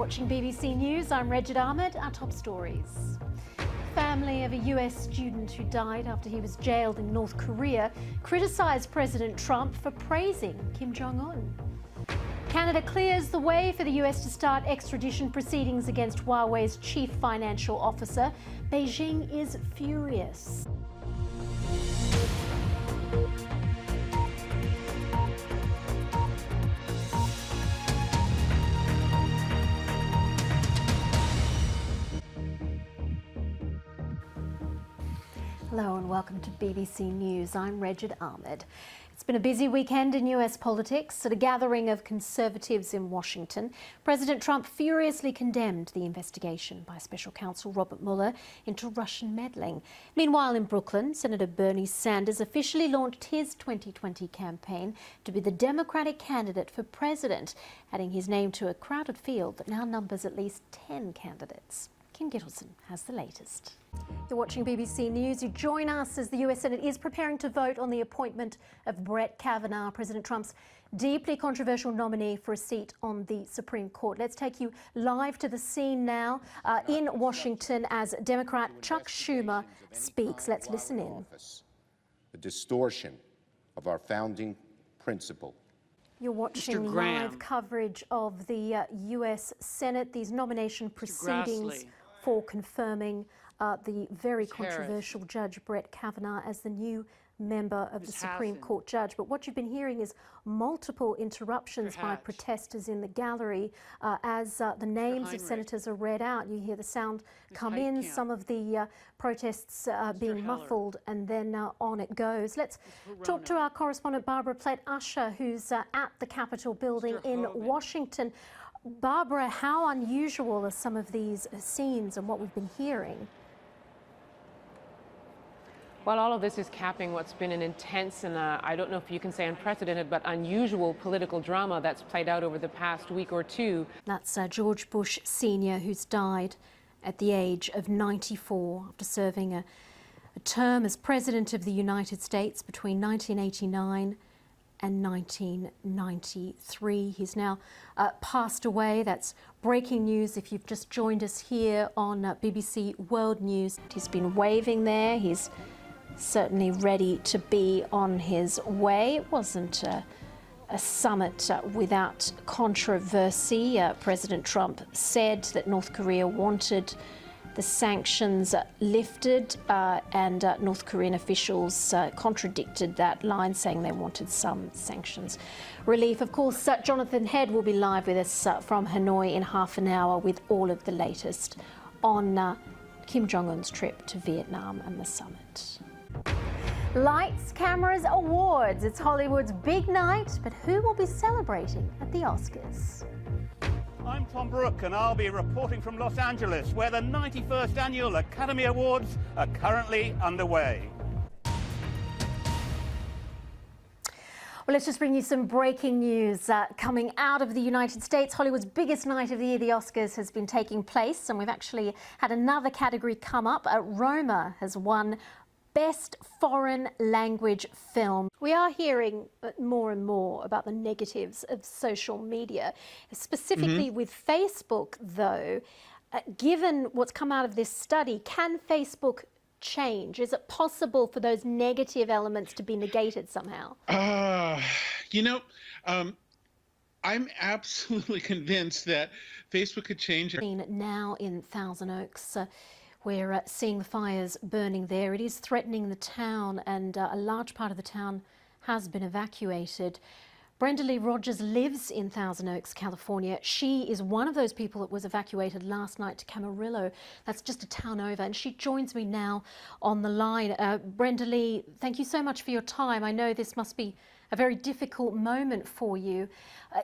Watching BBC News, I'm Reged Ahmad. Our top stories. Family of a US student who died after he was jailed in North Korea criticised President Trump for praising Kim Jong-un. Canada clears the way for the US to start extradition proceedings against Huawei's chief financial officer. Beijing is furious. Hello and welcome to BBC News. I'm Reged Ahmad. It's been a busy weekend in US politics. At a gathering of conservatives in Washington, President Trump furiously condemned the investigation by Special Counsel Robert Mueller into Russian meddling. Meanwhile, in Brooklyn, Senator Bernie Sanders officially launched his 2020 campaign to be the Democratic candidate for president, adding his name to a crowded field that now numbers at least 10 candidates. Kim Gittleson has the latest. You're watching BBC News. You join us as the US Senate is preparing to vote on the appointment of Brett Kavanaugh, President Trump's deeply controversial nominee for a seat on the Supreme Court. Let's take you live to the scene now in Washington as Democrat Chuck Schumer speaks. Let's listen in. The distortion of our founding principle. You're watching live coverage of the US Senate, these nomination proceedings for confirming the very controversial Judge Brett Kavanaugh as the new member of the Supreme Court judge. But what you've been hearing is multiple interruptions by protesters in the gallery as the names of senators are read out. You hear the sound come in, some of the protests being muffled, and then on it goes. Let's talk to our correspondent Barbara Plett-Usher, who's at the Capitol building in Washington. Barbara, how unusual are some of these scenes and what we've been hearing? Well, all of this is capping what's been an intense and I don't know if you can say unprecedented, but unusual political drama that's played out over the past week or two. That's George Bush Sr., who's died at the age of 94 after serving a term as President of the United States between 1989 and 1993. He's now passed away. That's breaking news if you've just joined us here on BBC World News. He's been waving there. He's certainly ready to be on his way. It wasn't a summit without controversy. President Trump said that North Korea wanted the sanctions lifted, and North Korean officials contradicted that line, saying they wanted some sanctions relief. Of course, Jonathan Head will be live with us from Hanoi in half an hour with all of the latest on Kim Jong-un's trip to Vietnam and the summit. Lights, cameras, awards. It's Hollywood's big night, but who will be celebrating at the Oscars? I'm Tom Brooke and I'll be reporting from Los Angeles, where the 91st Annual Academy Awards are currently underway. Well, let's just bring you some breaking news coming out of the United States. Hollywood's biggest night of the year, the Oscars, has been taking place, and we've actually had another category come up. Roma has won Best Foreign Language Film. We are hearing more and more about the negatives of social media, specifically with Facebook, though. Given what's come out of this study, can Facebook change? Is it possible for those negative elements to be negated somehow? I'm absolutely convinced that Facebook could change. Now in Thousand Oaks, we're seeing the fires burning there. It is threatening the town, and a large part of the town has been evacuated. Brenda Lee Rogers lives in Thousand Oaks, California. She is one of those people that was evacuated last night to Camarillo. That's just a town over, and she joins me now on the line. Brenda Lee, thank you so much for your time. I know this must be a very difficult moment for you.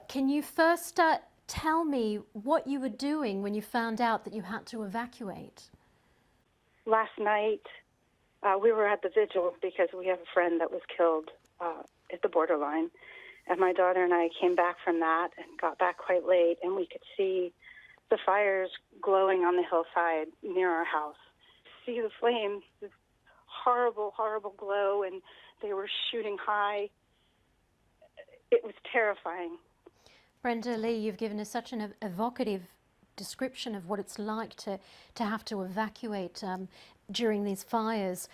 Can you first tell me what you were doing when you found out that you had to evacuate? Last night, we were at the vigil because we have a friend that was killed at the borderline. And my daughter and I came back from that and got back quite late, and we could see the fires glowing on the hillside near our house. See the flames, this horrible, horrible glow, and they were shooting high. It was terrifying. Brenda Lee, you've given us such an evocative description of what it's like to have to evacuate during these fires.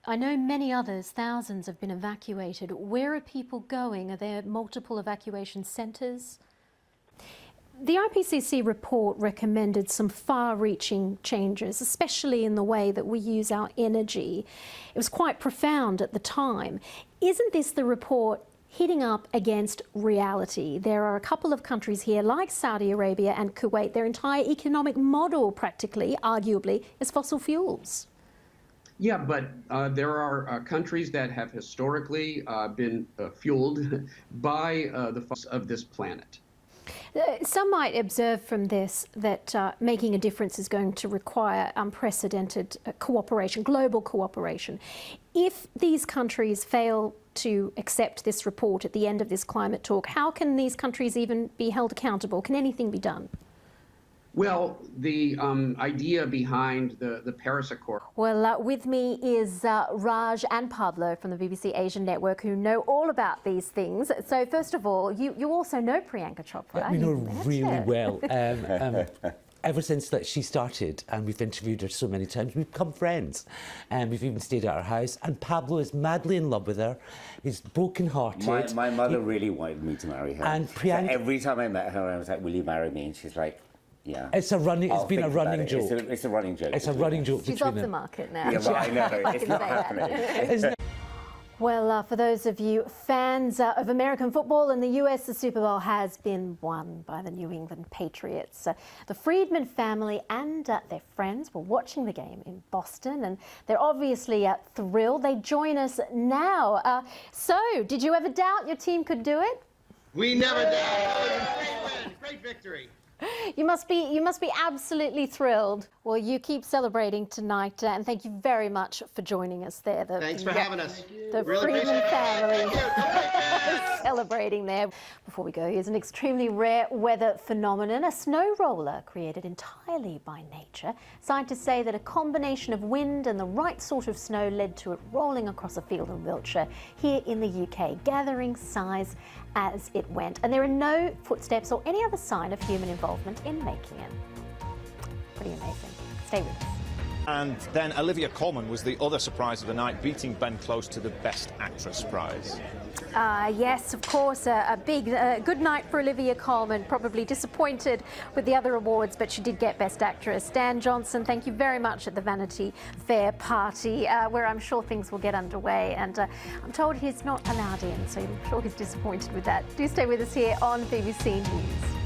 I know many others, thousands, have been evacuated. Where are people going? Are there multiple evacuation centres? The IPCC report recommended some far-reaching changes, especially in the way that we use our energy. It was quite profound at the time. Isn't this the report hitting up against reality? There are a couple of countries here, like Saudi Arabia and Kuwait, their entire economic model, practically, arguably, is fossil fuels. Yeah, but there are countries that have historically been fueled by the fossil of this planet. Some might observe from this that making a difference is going to require unprecedented cooperation, global cooperation. If these countries fail to accept this report at the end of this climate talk, how can these countries even be held accountable? Can anything be done? Well, the idea behind the Paris Accord. Well, with me is Raj and Pablo from the BBC Asian Network, who know all about these things. So first of all, you also know Priyanka Chopra. We know really well. Ever since that she started, and we've interviewed her so many times, we've become friends. And we've even stayed at her house. And Pablo is madly in love with her. He's broken-hearted. My mother really wanted me to marry her. And Priyanka... So every time I met her, I was like, will you marry me? And she's like, yeah. It's been a running joke. It's a running joke. It's a running joke. She's off the market now. Yeah, but I know. It's not happening. Well, for those of you fans of American football in the US, the Super Bowl has been won by the New England Patriots. The Friedman family and their friends were watching the game in Boston, and they're obviously thrilled. They join us now. So, did you ever doubt your team could do it? We never doubted. Great win, great victory. You must be absolutely thrilled. Well, you keep celebrating tonight, and thank you very much for joining us there. Thanks for having us. The Really Friedman family celebrating there. Before we go, here's an extremely rare weather phenomenon, a snow roller created entirely by nature. Scientists say that a combination of wind and the right sort of snow led to it rolling across a field in Wiltshire here in the UK, gathering size as it went. And there are no footsteps or any other sign of human involvement in making it. Pretty amazing. Stay with us. And then Olivia Colman was the other surprise of the night, beating Ben Close to the Best Actress prize. Yes, of course, a big, good night for Olivia Colman. Probably disappointed with the other awards, but she did get Best Actress. Dan Johnson, thank you very much at the Vanity Fair party, where I'm sure things will get underway. And I'm told he's not allowed in, so I'm sure he's disappointed with that. Do stay with us here on BBC News.